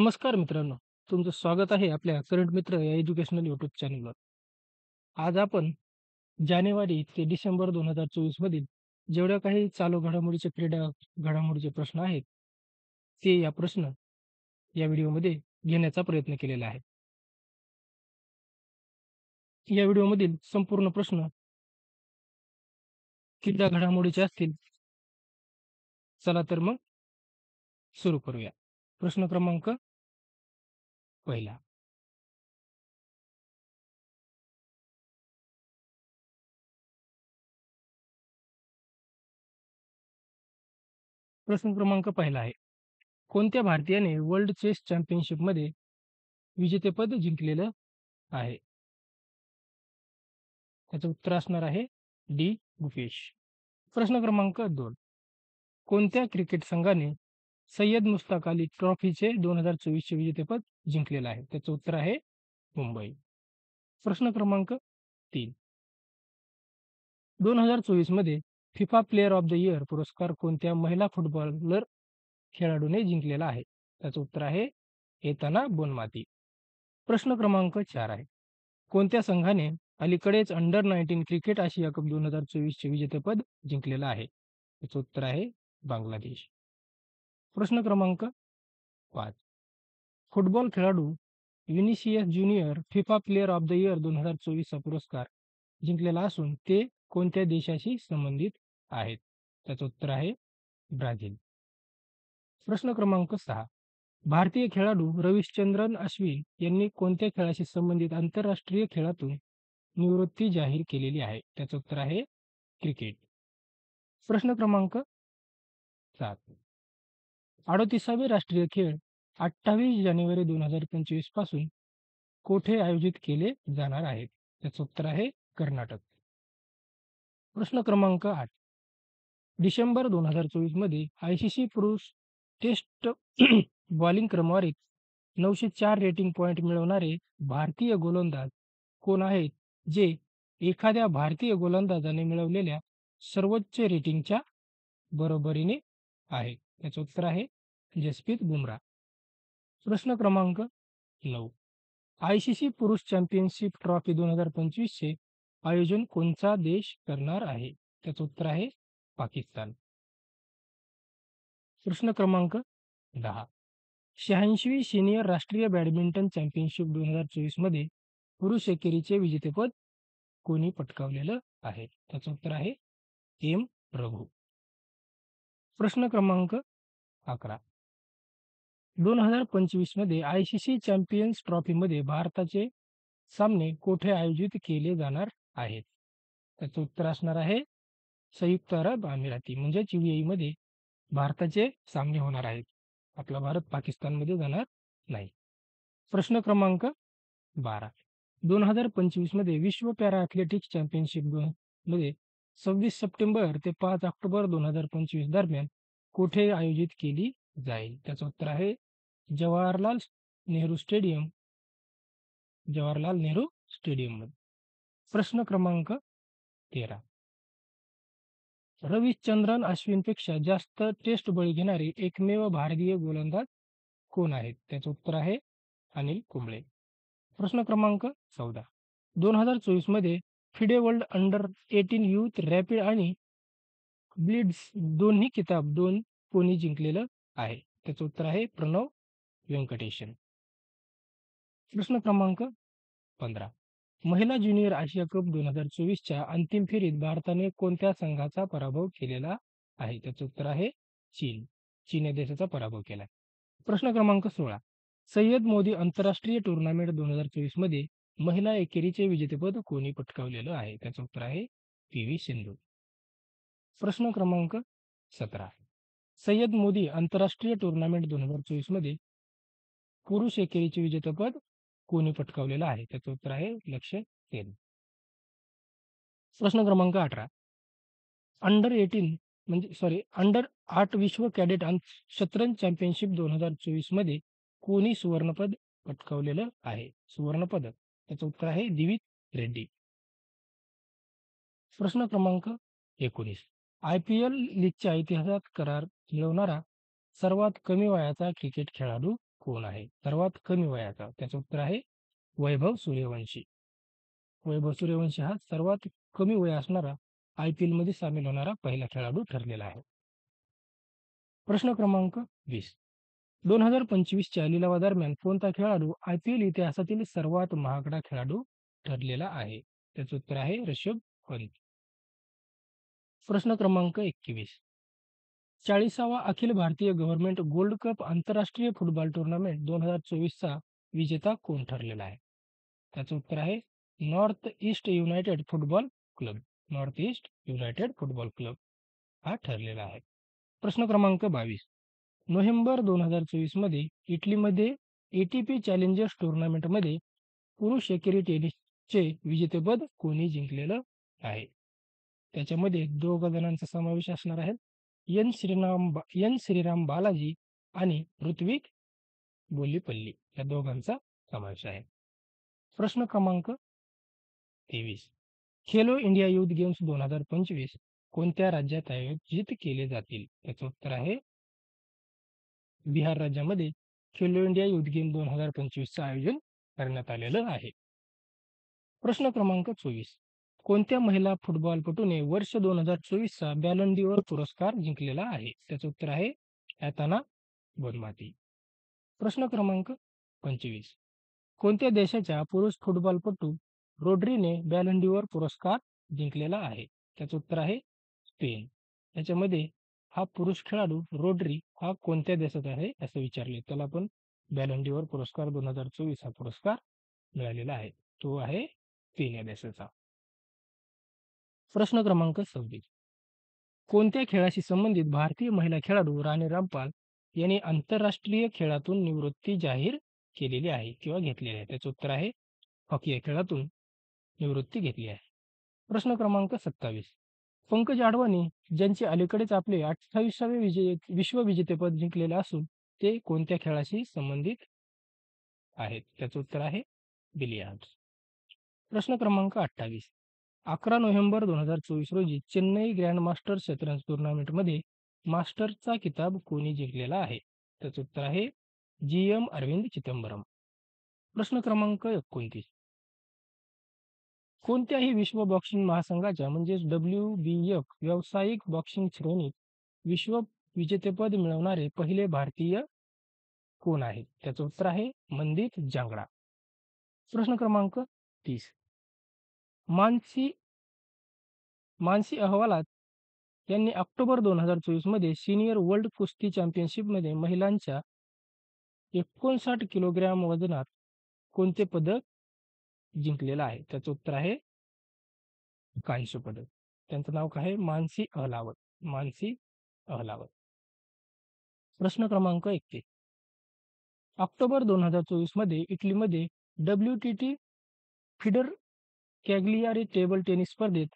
नमस्कार मित्रांनो, तुमचं स्वागत आहे आपल्या करंट मित्र या एज्युकेशनल यूट्यूब चॅनलवर. आज आपण जानेवारी ते डिसेंबर 2024 मधील जेवढ्या काही चालू घडामोडीचे क्रीडा घडामोडीचे प्रश्न आहेत, ते या व्हिडिओमध्ये घेण्याचा प्रयत्न केलेला आहे. या व्हिडिओमधील संपूर्ण प्रश्न क्रीडा घडामोडीचे असतील. चला तर मग सुरू करूया. प्रश्न क्रमांक पहिला. प्रश्न क्रमांक पहिला आहे. कोणत्या भारतीयाने वर्ल्ड चेस चॅम्पियनशिपमध्ये विजेतेपद जिंकलेलं आहे? त्याचं उत्तर असणार आहे डी. गुकेश. प्रश्न क्रमांक 2. कोणत्या क्रिकेट संघाने सय्यद मुश्ताक अली ट्रॉफीचे 2024चे विजेतेपद जिंकलेलं आहे? त्याचं उत्तर आहे मुंबई. प्रश्न क्रमांक 3. 2024 मध्ये FIFA player of the year पुरस्कार कोणत्या महिला फुटबॉलर खेळाडूने जिंकलेला आहे? त्याचं उत्तर आहे एताना बोनमाती. प्रश्न क्रमांक 4 आहे. कोणत्या संघाने अलीकडेच अंडर 19 क्रिकेट आशिया कप 2024चे विजेतेपद जिंकलेलं आहे? त्याचं उत्तर आहे बांगलादेश. प्रश्न क्रमांक 5. फुटबॉल खेळाडू Vinicius junior FIFA player of the year 2024 चा पुरस्कार जिंकलेला असून ते कोणत्या देशाशी संबंधित आहेत? त्याचं उत्तर आहे ब्राझील. प्रश्न क्रमांक 6. भारतीय खेळाडू रविचंद्रन अश्विन यांनी कोणत्या खेळाशी संबंधित आंतरराष्ट्रीय खेळातून निवृत्ती जाहीर केलेली आहे? त्याचं उत्तर आहे क्रिकेट. प्रश्न क्रमांक 7. 38वे राष्ट्रीय खेळ 28 जानेवारी 2025 पासून कोठे आयोजित केले जाणार आहेत? त्याचं उत्तर आहे कर्नाटक. प्रश्न क्रमांक 8. डिसेंबर 2024 मध्ये आयसीसी पुरुष टेस्ट बॉलिंग क्रमवारीत 904 रेटिंग पॉइंट मिळवणारे भारतीय गोलंदाज कोण आहेत, जे एखाद्या भारतीय गोलंदाजाने मिळवलेल्या सर्वोच्च रेटिंगच्या बरोबरीने आहे? त्याचं उत्तर आहे जसप्रीत बुमराह. प्रश्न क्रमांक 9. आयसीसी पुरुष चॅम्पियनशिप ट्रॉफी 2025 चे आयोजन कोणता देश करणार आहे? त्याचं उत्तर आहे पाकिस्तान. प्रश्न क्रमांक 10. 86वी सिनियर राष्ट्रीय बॅडमिंटन चॅम्पियनशिप 2024 मध्ये पुरुष एकेरीचे विजेतेपद कोणी पटकावलेलं आहे? त्याचं उत्तर आहे एम. रघु. प्रश्न क्रमांक 11. 2025 मध्ये आयसीसी चॅम्पियन्स ट्रॉफीमध्ये भारताचे सामने कोठे आयोजित केले जाणार आहेत? त्याचं उत्तर असणार आहे संयुक्त अरब अमिराती म्हणजेच मध्ये भारताचे सामने होणार आहेत. आपला भारत पाकिस्तानमध्ये जाणार नाही. प्रश्न क्रमांक 12. 2025 मध्ये विश्व पॅरा ॲथलेटिक्स चॅम्पियनशिप मध्ये 26 सप्टेंबर ते 5 ऑक्टोबर 2025 दरम्यान कोठे आयोजित केली जाईल? त्याचं उत्तर आहे जवाहरलाल नेहरू स्टेडियम मध्ये. प्रश्न क्रमांक 13. रविचंद्रन अश्विनपेक्षा जास्त टेस्ट बळी घेणारे एकमेव भारतीय गोलंदाज कोण आहेत? त्याचं उत्तर आहे अनिल कुंबळे. प्रश्न क्रमांक 14. 2024 मध्ये FIDE world under 18 youth rapid आणि ब्लिट्झ दोन्ही किताब कोणी जिंकलेलं आहे? त्याचं उत्तर आहे प्रणव व्यंकटेशन. प्रश्न क्रमांक 15. महिला ज्युनियर आशिया कप 2024च्या अंतिम फेरीत भारताने कोणत्या संघाचा पराभव केलेला आहे? त्याचं उत्तर आहे चीन या देशाचा पराभव केला. प्रश्न क्रमांक 16. सय्यद मोदी आंतरराष्ट्रीय टुर्नामेंट 2024 मध्ये महिला एकेरीचे विजेतेपद कोणी पटकावलेलं आहे? त्याचं उत्तर आहे पी.व्ही. सिंधू. प्रश्न क्रमांक 17. सय्यद मोदी आंतरराष्ट्रीय टुर्नामेंट 2024 मध्ये पुरुष एकेरीचे विजेतेपद कोणी पटकावलेलं आहे? त्याचं उत्तर आहे लक्ष्य सेन. प्रश्न क्रमांक 18. अंडर 8 विश्व कॅडेट शतरंज चॅम्पियनशिप 2024 मध्ये कोणी सुवर्णपद पटकावलेलं आहे? सुवर्णपदक. त्याचं उत्तर आहे दिविज रेड्डी. प्रश्न क्रमांक 19. IPL लीगच्या इतिहासात करार मिळवणारा सर्वात कमी वयाचा क्रिकेट खेळाडू कोण आहे? सर्वात कमी वयाचा. त्याचं उत्तर आहे वैभव सूर्यवंशी. वैभव सूर्यवंशी हा सर्वात कमी वय असणारा IPL मध्ये सामील होणारा पहिला खेळाडू ठरलेला आहे. प्रश्न क्रमांक 20. 2025च्या लिलावादरम्यान कोणता खेळाडू IPL इतिहासातील सर्वात महागडा खेळाडू ठरलेला आहे? त्याचं उत्तर आहे ऋषभ पंत. प्रश्न क्रमांक 21. 40वा Akhil Bharatiya government gold cup आंतरराष्ट्रीय फुटबॉल टूर्नामेंट 2024चा विजेता कोण ठरलेला आहे? त्याचं उत्तर आहे north east United football club. North east United football club हा ठरलेला आहे. प्रश्न क्रमांक 22. नोव्हेंबर 2024 मध्ये इटलीमध्ये ATP चॅलेंजर्स टूर्नामेंटमध्ये पुरुष एकेरी टेनिसचे विजेतेपद कोणी जिंकलेलं आहे? त्याच्यामध्ये 2 जणांचा समावेश असणार आहे. एन श्रीराम बालाजी आणि ऋत्विक बोलीपल्ली या दोघांचा समावेश आहे. प्रश्न क्रमांक 23. खेलो इंडिया युथ गेम्स 2025 कोणत्या राज्यात आयोजित केले जातील? त्याचं उत्तर आहे बिहार राज्यामध्ये खेलो इंडिया युथ गेम 2025चं आयोजन करण्यात आलेलं आहे. प्रश्न क्रमांक 24. कोणत्या महिला फुटबॉलपटूने वर्ष 2024चा बॅलन डी'ओर पुरस्कार जिंकलेला आहे? त्याचं उत्तर आहे ॲथाना बोनमाती. प्रश्न क्रमांक 25. कोणत्या देशाच्या पुरुष फुटबॉलपटू रोड्रीने बॅलन डी'ओर पुरस्कार जिंकलेला आहे? त्याचं उत्तर आहे स्पेन. त्याच्यामध्ये हा पुरुष खेळाडू रोड्री हा कोणत्या देशाचा आहे असं विचारले. त्याला पण बॅलन डी'ओर पुरस्कार 2024 हा पुरस्कार मिळालेला आहे. तो आहे स्पेन या देशाचा. प्रश्न क्रमांक 26. कोणत्या खेळाशी संबंधित भारतीय महिला खेळाडू राणी रामपाल यांनी आंतरराष्ट्रीय खेळातून निवृत्ती जाहीर केलेली आहे किंवा घेतलेली आहे? त्याचं उत्तर आहे हॉकी या खेळातून निवृत्ती घेतली आहे. प्रश्न क्रमांक 27. पंकज अडवाणी ज्यांचे अलीकडेच आपले 28वे विश्व विजेतेपद जिंकलेले असून ते कोणत्या खेळाशी संबंधित आहेत? त्याचं उत्तर आहे बिलियर्ड्स. प्रश्न क्रमांक 28. 11 नोव्हेंबर 2024 रोजी चेन्नई ग्रँडमास्टर्स शतरंज टूर्नामेंटमध्ये मास्टरचा किताब कोणी जिंकलेला आहे? त्याचं उत्तर आहे GM अरविंद चिदंबरम. प्रश्न क्रमांक 29. कोणत्याही विश्व बॉक्सिंग महासंघाच्या म्हणजेच WBF व्यावसायिक बॉक्सिंग श्रेणीत विश्व विजेतेपद मिळवणारे पहिले भारतीय कोण आहेत? त्याचं उत्तर आहे मनदीप जांगडा. प्रश्न क्रमांक 30. मानसी मानसी अहवालात यांनी ऑक्टोबर 2024 मध्ये सिनियर वर्ल्ड कुस्ती चॅम्पियनशिपमध्ये महिलांच्या 59 किलोग्रॅम वजनात कोणते पदक जिंकलेलं आहे? त्याचं उत्तर आहे कांस्य पदक. त्यांचं नाव काय आहे? मानसी अहलावत. मानसी अहलावत. प्रश्न क्रमांक 31. ऑक्टोबर 2024 मध्ये इटलीमध्ये WTT फिडर कॅग्लियारी टेबल टेनिस स्पर्धेत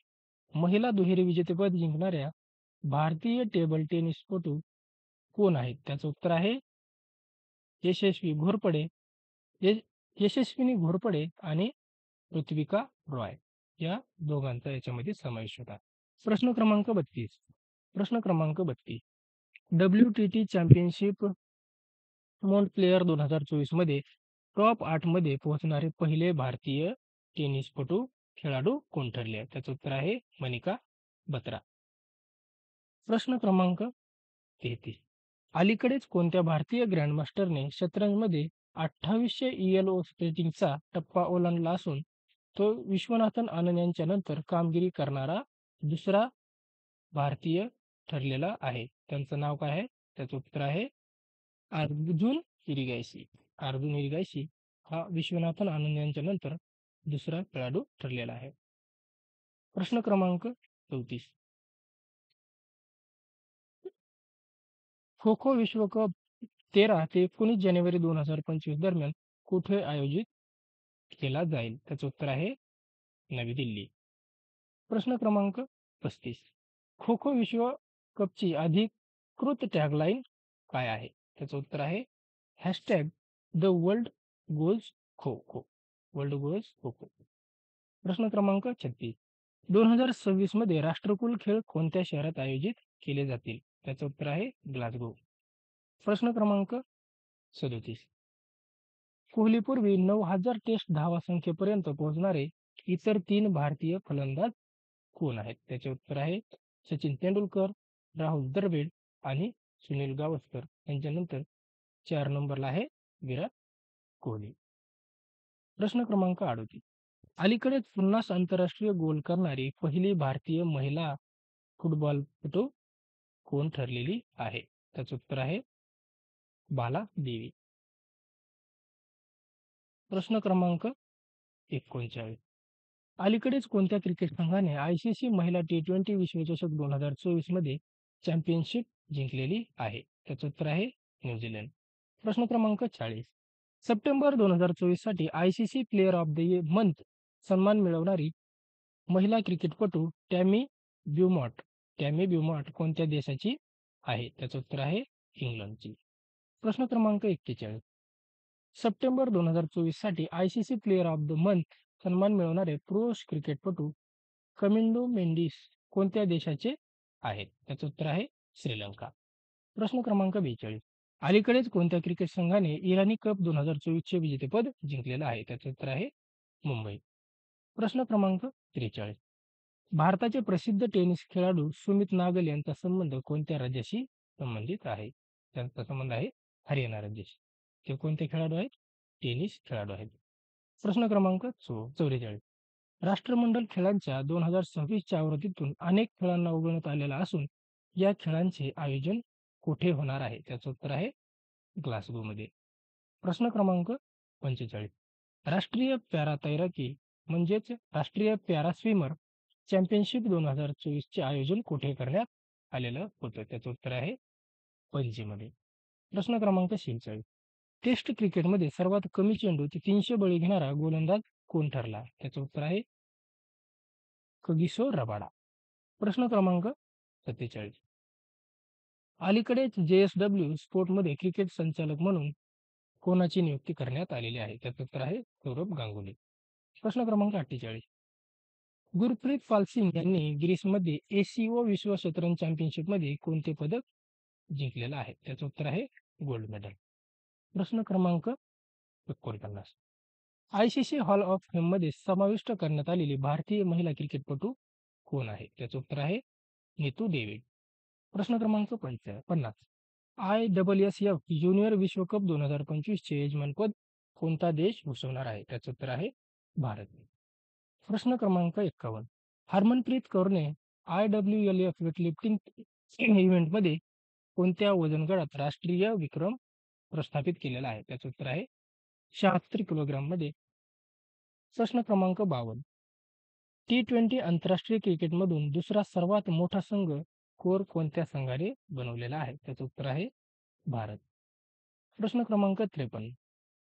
महिला दुहेरी विजेतेपद जिंकणाऱ्या भारतीय टेबल टेनिसपटू कोण आहेत? त्याचं उत्तर आहे यशस्विनी घोरपडे आणि ऋत्विका रॉय या दोघांचा याच्यामध्ये समावेश होता. प्रश्न क्रमांक 32. WTT चॅम्पियनशिप मोंटक्लेअर 2024 मध्ये टॉप 8 मध्ये पोहोचणारे पहिले भारतीय टेनिसपटू खेळाडू कोण ठरले? त्याचं उत्तर आहे मनिका बत्रा. प्रश्न क्रमांक 33. अलीकडेच कोणत्या भारतीय ग्रँडमास्टरने शतरंजमध्ये 2800 ELO रेटिंगचा टप्पा ओलांडला असून तो विश्वनाथन आनंद यांच्या नंतर कामगिरी करणारा दुसरा भारतीय ठरलेला आहे? त्यांचं नाव काय आहे? त्याचं उत्तर आहे अर्जुन इरिगैसी. अर्जुन इरिगैसी हा विश्वनाथन आनंद यांच्या नंतर दुसरा खेळाडू ठरलेला आहे. प्रश्न क्रमांक 34. खो खो विश्वकप 13 ते 19 जानेवारी 2025 दरम्यान कुठे आयोजित केला जाईल? त्याचं उत्तर आहे नवी दिल्ली. प्रश्न क्रमांक 35. खो खो विश्वकपची अधिकृत टॅगलाईन काय आहे? त्याचं उत्तर आहे #the world goes kho kho. World goes kho kho. प्रश्न क्रमांक 36. 2026 मध्ये राष्ट्रकुल खेळ कोणत्या शहरात आयोजित केले जातील? त्याचं उत्तर आहे ग्लासगो. प्रश्न क्रमांक 37. कोहलीपूर्वी 9,000 टेस्ट धावासंख्येपर्यंत पोहोचणारे इतर 3 भारतीय फलंदाज कोण आहेत? त्याचे उत्तर आहे सचिन तेंडुलकर, राहुल द्रविड आणि सुनील गावस्कर. यांच्यानंतर 4 नंबरला आहे विराट कोहली. प्रश्न क्रमांक 38. अलीकडेच 50 आंतरराष्ट्रीय गोल करणारी पहिली भारतीय महिला फुटबॉलपटू कोण ठरलेली आहे? त्याचं उत्तर आहे बाला देवी. प्रश्न क्रमांक 39. अलीकडेच कोणत्या क्रिकेट संघाने आयसीसी महिला टी-20 विश्वचषक 2024 मध्ये चॅम्पियनशिप जिंकलेली आहे? त्याचं उत्तर आहे न्यूझीलंड. प्रश्न क्रमांक 40. सप्टेंबर 2024 साठी ICC player of the month सन्मान मिळवणारी महिला क्रिकेटपटू टॅमी ब्युमॉट कोणत्या देशाची आहे? त्याचं उत्तर आहे इंग्लंडची. प्रश्न क्रमांक 41. सप्टेंबर 2024 साठी ICC player of the month सन्मान मिळवणारे पुरुष क्रिकेटपटू कमिंडो मेंडिस कोणत्या देशाचे आहेत? त्याचं उत्तर आहे श्रीलंका. प्रश्न क्रमांक 42. अलीकडेच कोणत्या क्रिकेट संघाने इराणी कप 2024 चे विजेतेपद जिंकलेलं आहे? त्याचं उत्तर आहे मुंबई. प्रश्न क्रमांक 43. भारताचे प्रसिद्ध टेनिस खेळाडू सुमित नागल यांचा संबंध कोणत्या राज्याशी संबंधित आहे? त्यांचा संबंध आहे हरियाणा राज्याशी. ते कोणते खेळाडू आहेत? टेनिस खेळाडू आहेत. प्रश्न क्रमांक 44. राष्ट्रमंडल खेळांच्या 2026च्या आवृत्तीतून अनेक खेळांना उगवण्यात आलेला असून या खेळांचे आयोजन कुठे होणार आहे? त्याचं उत्तर आहे ग्लासगोमध्ये. प्रश्न क्रमांक 45. राष्ट्रीय पॅरा तैराकी म्हणजेच राष्ट्रीय पॅरा स्विमर चॅम्पियनशिप 2024 चे आयोजन कुठे करण्यात आलेलं होतं? त्याचं उत्तर आहे पणजीमध्ये. प्रश्न क्रमांक 46. टेस्ट क्रिकेटमध्ये सर्वात कमी चेंडू ते 300 बळी घेणारा गोलंदाज कोण ठरला? त्याचं उत्तर आहे कगिसो रबाडा. प्रश्न क्रमांक 47. अलीकडेच जेएसडब्ल्यू स्पोर्टमध्ये क्रिकेट संचालक म्हणून कोणाची नियुक्ती करण्यात आलेली आहे? त्याचं उत्तर आहे सौरभ गांगुली. प्रश्न क्रमांक 48. गुरप्रीत पाल सिंग यांनी ग्रीसमध्ये एसीओ विश्व शतरंज चॅम्पियनशिपमध्ये कोणते पदक जिंकलेलं आहे? त्याचं उत्तर आहे गोल्ड मेडल. प्रश्न क्रमांक 49. आयसीसी हॉल ऑफ फेम मध्ये समाविष्ट करण्यात आलेली भारतीय महिला क्रिकेटपटू कोण आहे? त्याचं उत्तर आहे नीतू डेव्हिड. प्रश्न क्रमांक 50. ISSF ज्युनियर विश्वकप 2025 चे यजमानपद कोणता देश भूषवणार आहे? त्याचं उत्तर आहे भारत. प्रश्न क्रमांक 51. हरमनप्रीत कौरने IWLF वेटलिफ्टिंग इव्हेंटमध्ये कोणत्या वजन गटात राष्ट्रीय विक्रम प्रस्थापित केलेला आहे? त्याचं उत्तर आहे 76 किलोग्राम मध्ये. प्रश्न क्रमांक 52. टी-20 आंतरराष्ट्रीय क्रिकेटमधून दुसरा सर्वात मोठा संघ स्कोर कोणत्या संघाने बनवलेला आहे? त्याचं उत्तर आहे भारत. प्रश्न क्रमांक 53.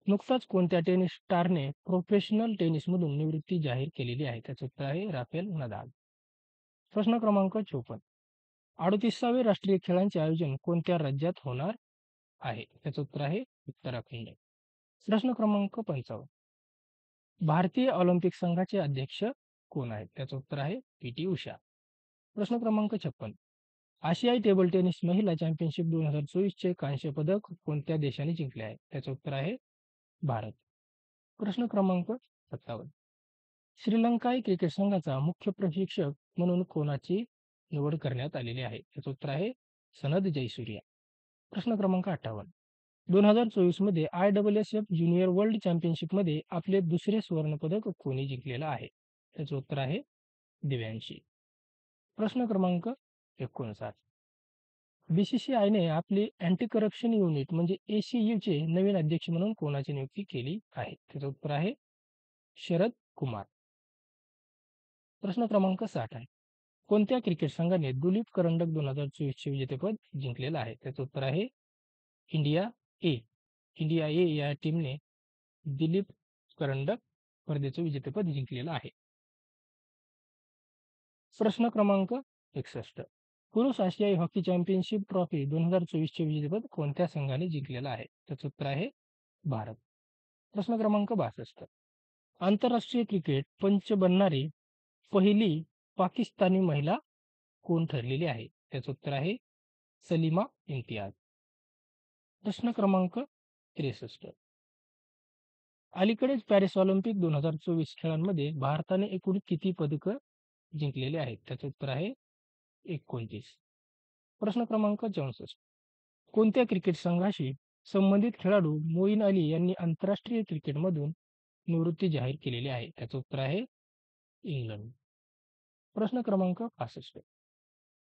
नुकताच कोणत्या टेनिस स्टारने प्रोफेशनल टेनिसमधून निवृत्ती जाहीर केलेली आहे? त्याचं उत्तर आहे राफेल नदाल. प्रश्न क्रमांक 54. 38वे राष्ट्रीय खेळांचे आयोजन कोणत्या राज्यात होणार आहे? त्याचं उत्तर आहे उत्तराखंड. प्रश्न क्रमांक 55. भारतीय ऑलिम्पिक संघाचे अध्यक्ष कोण आहेत? त्याचं उत्तर आहे पी.टी. उषा. प्रश्न क्रमांक 56. आशियाई टेबल टेनिस महिला चॅम्पियनशिप 2024 चे कांस्य पदक कोणत्या देशाने जिंकले आहे? त्याचं उत्तर आहे भारत. प्रश्न क्रमांक 57. श्रीलंकाई क्रिकेट संघाचा मुख्य प्रशिक्षक म्हणून कोणाची निवड करण्यात आलेली आहे? त्याचं उत्तर आहे सनद जयसूर्या. प्रश्न क्रमांक 58. 2024 मध्ये ISSF ज्युनियर वर्ल्ड चॅम्पियनशिपमध्ये आपले दुसरे सुवर्णपदक कोणी जिंकलेलं आहे? त्याचं उत्तर आहे दिव्यांशी. प्रश्न क्रमांक 59. बीसीसीआयने आपली अँटी करप्शन युनिट म्हणजे ACU चे नवीन अध्यक्ष म्हणून कोणाची नियुक्ती केली आहे? त्याचं उत्तर आहे शरद कुमार. प्रश्न क्रमांक 60 आहे. कोणत्या क्रिकेट संघाने दुलीप करंडक 2024 चे विजेतेपद जिंकलेलं आहे? त्याचं उत्तर आहे इंडिया ए या टीमने दिलीप करंडक स्पर्धेचं विजेतेपद जिंकलेलं आहे. प्रश्न क्रमांक 61. पुरुष आशियाई हॉकी चॅम्पियनशिप ट्रॉफी 2024 चे विजेतेपद कोणत्या संघाने जिंकलेलं आहे? त्याचं उत्तर आहे भारत. प्रश्न क्रमांक 62. आंतरराष्ट्रीय क्रिकेट पंच बनणारी पहिली पाकिस्तानी महिला कोण ठरलेली आहे? त्याचं उत्तर आहे सलीमा इम्तियाज. प्रश्न क्रमांक 63. अलीकडेच पॅरिस ऑलिम्पिक 2024 खेळांमध्ये भारताने एकूण किती पदकं जिंकलेले आहेत? त्याचं उत्तर आहे 29. प्रश्न क्रमांक 64. कोणत्या क्रिकेट संघाशी संबंधित खेळाडू मोईन अली यांनी आंतरराष्ट्रीय क्रिकेटमधून निवृत्ती जाहीर केलेली आहे? त्याचं उत्तर आहे इंग्लंड. प्रश्न क्रमांक 65.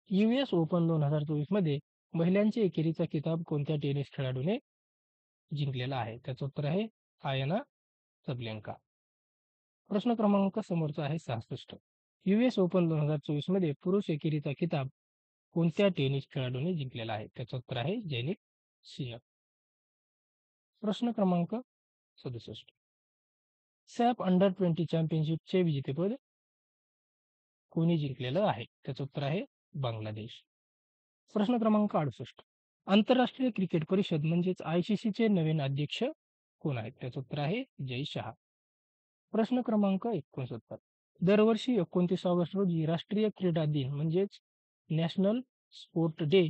US ओपन 2024 मध्ये महिलांच्या एकेरीचा किताब कोणत्या टेनिस खेळाडूने जिंकलेला आहे? त्याचं उत्तर आहे आयना सबलेंका. प्रश्न क्रमांक समोरचा आहे 66. US ओपन 2024 मध्ये पुरुष एकेरीचा किताब कोणत्या टेनिस खेळाडूने जिंकलेला आहे? त्याचं उत्तर आहे जैनिक सिंह. प्रश्न क्रमांक 67. सॅप अंडर 20 चॅम्पियनशिपचे विजेतेपद कोणी जिंकलेलं आहे? त्याचं उत्तर आहे बांगलादेश. प्रश्न क्रमांक 68. आंतरराष्ट्रीय क्रिकेट परिषद म्हणजेच ICCचे नवीन अध्यक्ष कोण आहेत? त्याचं उत्तर आहे जय शहा. प्रश्न क्रमांक 69. दरवर्षी 29 ऑगस्ट रोजी राष्ट्रीय क्रीडा दिन म्हणजेच नॅशनल स्पोर्ट डे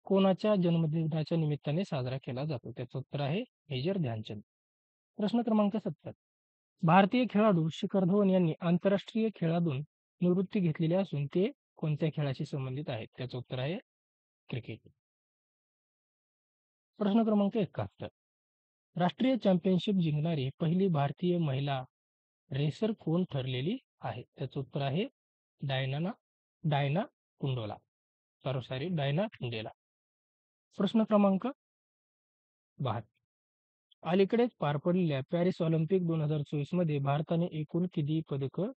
कोणाच्या जन्मदिनाच्या निमित्ताने साजरा केला जातो? त्याचं उत्तर आहे मेजर ध्यानचंद. प्रश्न क्रमांक 70. भारतीय खेळाडू शिखर धवन यांनी आंतरराष्ट्रीय खेळातून निवृत्ती घेतलेली असून ते कोणत्या खेळाशी संबंधित आहेत? त्याचं उत्तर आहे क्रिकेट. प्रश्न क्रमांक 71. राष्ट्रीय चॅम्पियनशिप जिंकणारी पहिली भारतीय महिला रेसर कोण ठरलेली आहे? त्याचं उत्तर आहे डायना कुंडोला. डायना कुंडेला. प्रश्न क्रमांक 72. अलीकडेच पार पडलेल्या पॅरिस ऑलिम्पिक 2024 मध्ये भारताने एकूण किती पदकं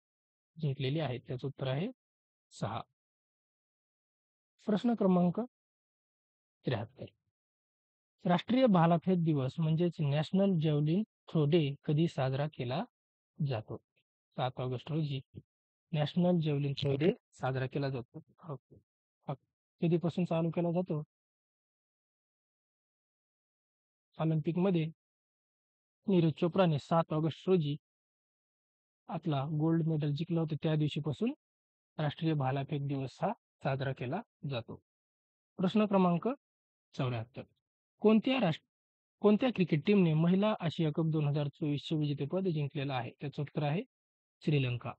जिंकलेली आहेत? त्याचं उत्तर आहे 6. प्रश्न क्रमांक 73. राष्ट्रीय भालाफेक दिवस म्हणजेच नॅशनल जॅव्हलिन थ्रो डे कधी साजरा केला जातो? 7 ऑगस्ट रोजी नॅशनल जॅव्हलिन थ्रो डे साजरा केला जातो. कधीपासून चालू केला जातो? ऑलिम्पिकमध्ये नीरज चोप्राने 7 ऑगस्ट रोजी आपला गोल्ड मेडल जिंकलं होतं, त्या दिवशीपासून राष्ट्रीय भालाफेक दिवस हा साजरा केला जातो. प्रश्न क्रमांक 74. कोणत्या क्रिकेट टीमने महिला आशिया कप 2024चे विजेतेपद जिंकलेलं आहे? त्याचं उत्तर आहे श्रीलंका.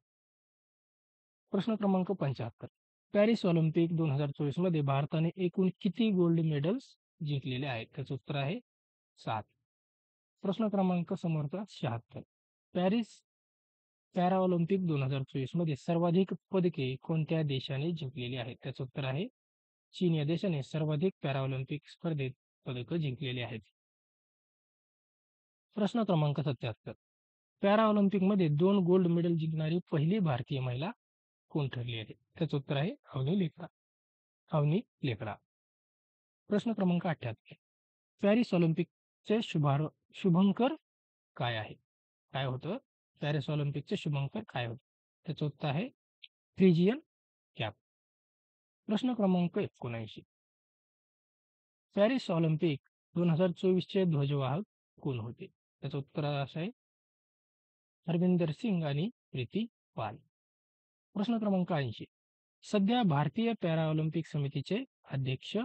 प्रश्न क्रमांक 75. पॅरिस ऑलिम्पिक 2024 मध्ये भारताने एकूण किती गोल्ड मेडल्स जिंकलेले आहेत? त्याचं उत्तर आहे 7. प्रश्न क्रमांक समोरचा 76. पॅरिस पॅराऑलिम्पिक 2024 मध्ये सर्वाधिक पदके कोणत्या देशाने जिंकलेली आहेत? त्याचं उत्तर आहे चीन या देशाने सर्वाधिक पॅराऑलिम्पिक स्पर्धेत पदकं जिंकलेली आहेत. प्रश्न क्रमांक 77. पॅराऑलिम्पिकमध्ये 2 गोल्ड मेडल जिंकणारी पहिली भारतीय महिला कोण ठरली आहे? त्याचं उत्तर आहे अवनी लेकरा. प्रश्न क्रमांक 78. पॅरिस ऑलिम्पिकचे शुभंकर काय आहे? काय होतं? पॅरिस ऑलिम्पिकचे शुभंकर काय होतं? त्याचं उत्तर आहे फ्रिजियन कॅप. प्रश्न क्रमांक 79. पॅरिस ऑलिम्पिक 2024चे ध्वजवाहक कोण होते? त्याचं उत्तर असं आहे हरविंदर सिंग आणि प्रीती पाल. प्रश्न क्रमांक 80. सध्या भारतीय पॅराऑलिम्पिक समितीचे अध्यक्ष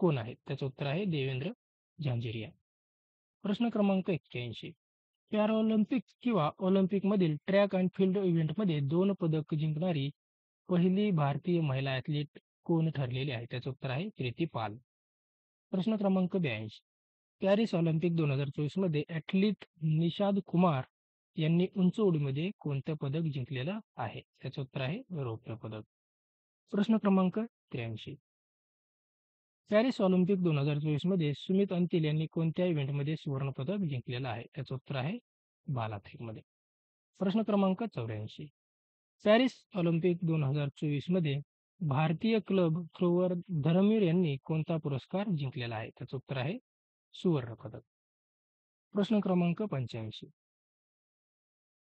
कोण आहेत? त्याचं उत्तर आहे देवेंद्र झांझरिया. प्रश्न क्रमांक 81. पॅराऑलिम्पिक किंवा ऑलिम्पिकमधील ट्रॅक अँड फील्ड इव्हेंटमध्ये 2 पदक जिंकणारी पहिली भारतीय महिला ॲथलीट कोण ठरलेली आहे? त्याचं उत्तर आहे प्रीती पाल. प्रश्न क्रमांक 82. पॅरिस ऑलिम्पिक 2024 मध्ये ॲथलीट निषाद कुमार यांनी उंच उडीमध्ये कोणतं पदक जिंकलेलं आहे? त्याचं उत्तर आहे रौप्य पदक. प्रश्न क्रमांक 83. पॅरिस ऑलिम्पिक 2024 मध्ये सुमित अंतिल यांनी कोणत्या इव्हेंटमध्ये सुवर्ण पदक जिंकलेलं आहे? त्याचं उत्तर आहे भालाफेकमध्ये. प्रश्न क्रमांक 84. पॅरिस ऑलिम्पिक 2024 मध्ये भारतीय क्लब थ्रोवर धर्मवीर यांनी कोणता पुरस्कार जिंकलेला आहे? त्याचं उत्तर आहे सुवर्ण पदक. प्रश्न क्रमांक 85.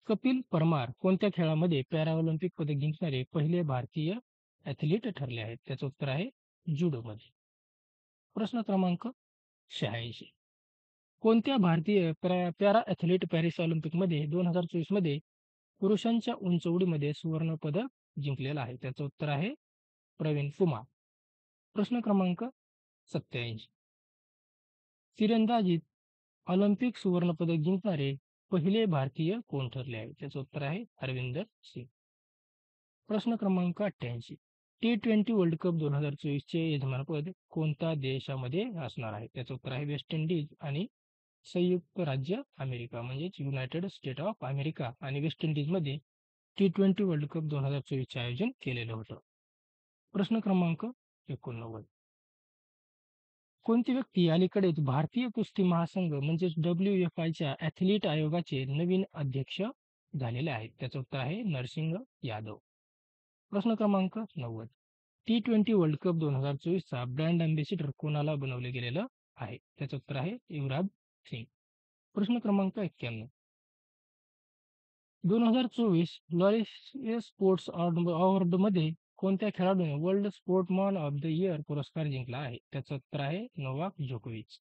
कपिल परमार कोणत्या खेळामध्ये पॅराऑलिम्पिक पदक जिंकणारे पहिले भारतीय ॲथलीट ठरले आहेत? त्याचं उत्तर आहे जुडोमध्ये. प्रश्न क्रमांक 86. कोणत्या भारतीय पॅरा ॲथलीट पॅरिस ऑलिम्पिकमध्ये 2024 मध्ये पुरुषांच्या उंच उडीमध्ये सुवर्ण पदक जिंकलेलं आहे? त्याचं उत्तर आहे प्रवीण कुमार. प्रश्न क्रमांक 87. तिरंदाजीत ऑलिम्पिक सुवर्णपदक जिंकणारे पहिले भारतीय कोण ठरले आहे? त्याचं उत्तर आहे हरविंदर सिंग. प्रश्न क्रमांक 88. T20 वर्ल्ड कप 2024 चे यजमानपद कोणत्या देशामध्ये असणार आहे? त्याचं उत्तर आहे वेस्ट इंडिज आणि संयुक्त राज्य अमेरिका म्हणजेच युनायटेड स्टेट ऑफ अमेरिका आणि वेस्ट इंडिजमध्ये T20 वर्ल्ड कप 2024 चे आयोजन केलेलं होतं. प्रश्न क्रमांक 89. कोणती व्यक्ती अलीकडेच भारतीय कुस्ती महासंघ म्हणजेच WFIच्या ॲथलीट आयोगाचे नवीन अध्यक्ष झालेले आहेत? त्याचं उत्तर आहे नरसिंह यादव. प्रश्न क्रमांक 90. T20 वर्ल्ड कप 2024चा ब्रँड अँबॅसिडर कोणाला बनवले गेलेलं आहे? त्याचं उत्तर आहे युवराज सिंग. प्रश्न क्रमांक 91. 2024 लॉरेन्स स्पोर्ट्स अवॉर्डमध्ये कोणत्या खेळाडूने world sportsman of the year पुरस्कार जिंकला आहे? त्याचं उत्तर आहे नोवाक जोकोविच.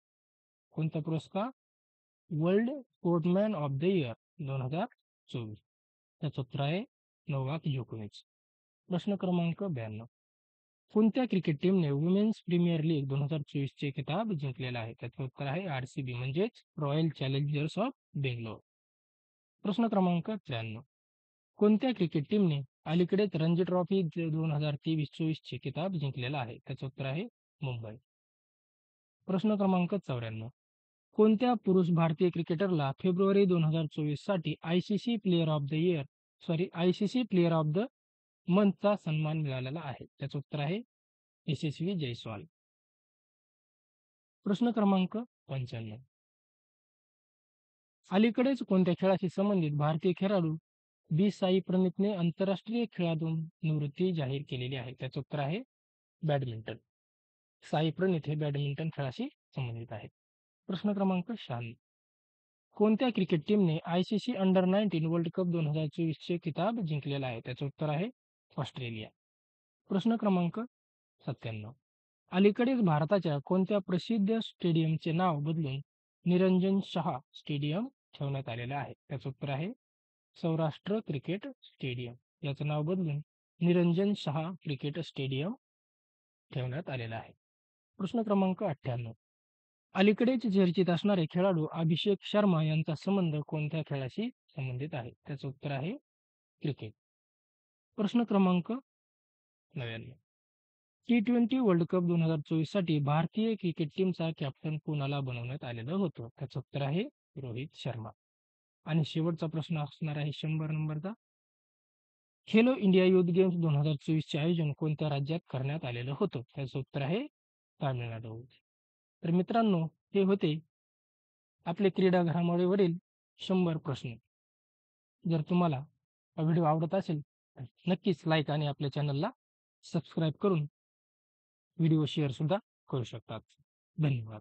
कोणता पुरस्कार? World sportsman of the year 2024. त्याचं उत्तर आहे नोवाक जोकोविच. प्रश्न क्रमांक 92. कोणत्या क्रिकेट टीमने वुमेन्स प्रीमियर लीग 2024 चे किताब जिंकलेला आहे? त्याचं उत्तर आहे RCB म्हणजेच रॉयल चॅलेंजर्स ऑफ बेंगलोर. प्रश्न क्रमांक 93. कोणत्या क्रिकेट टीमने अलीकडेच रणजी ट्रॉफी 2023-24 चे किताब जिंकलेला आहे? त्याचं उत्तर आहे मुंबई. प्रश्न क्रमांक 94. कोणत्या पुरुष भारतीय क्रिकेटरला फेब्रुवारी 2024 साठी आयसीसी प्लेयर ऑफ द मंथचा सन्मान मिळालेला आहे? त्याचं उत्तर आहे यशस्वी जयस्वाल. प्रश्न क्रमांक 95. अलीकडेच कोणत्या खेळाशी संबंधित भारतीय खेळाडू साई प्रणीतने आंतरराष्ट्रीय खेळातून निवृत्ती जाहीर केलेली आहे? त्याचं उत्तर आहे बॅडमिंटन. साई प्रणीत हे बॅडमिंटन खेळाशी संबंधित आहे. प्रश्न क्रमांक 96. कोणत्या क्रिकेट टीमने आयसीसी अंडर 19 वर्ल्ड कप 2024 चे किताब जिंकलेला आहे? त्याचं उत्तर आहे ऑस्ट्रेलिया. प्रश्न क्रमांक 97. अलीकडेच भारताच्या कोणत्या प्रसिद्ध स्टेडियमचे नाव बदलून निरंजन शाह स्टेडियम ठेवण्यात आलेलं आहे? त्याचं उत्तर आहे सौराष्ट्र क्रिकेट स्टेडियम. याचं नाव बदलून निरंजन शाह क्रिकेट स्टेडियम ठेवण्यात आलेलं आहे. प्रश्न क्रमांक 98. अलीकडेच चर्चेत असणारे खेळाडू अभिषेक शर्मा यांचा संबंध कोणत्या खेळाशी संबंधित आहे? त्याचं उत्तर आहे क्रिकेट. प्रश्न क्रमांक 99. T20 वर्ल्ड कप 2024 साठी भारतीय क्रिकेट टीमचा कॅप्टन कोणाला बनवण्यात आलेलं होतं? त्याचं उत्तर आहे रोहित शर्मा. आणि शेवटचा प्रश्न असणार आहे 100 नंबरचा. खेलो इंडिया युथ गेम्स 2024 चे आयोजन कोणत्या राज्यात करण्यात आलेलं होतं? त्याचं उत्तर आहे तामिळनाडू. तर मित्रांनो, हे होते आपले क्रीडा घडामोडीवरील 100 प्रश्न. जर तुम्हाला हा व्हिडिओ आवडत असेल तर नक्कीच लाईक आणि आपल्या चॅनलला सबस्क्राईब करून व्हिडिओ शेअर सुद्धा करू शकतात. धन्यवाद.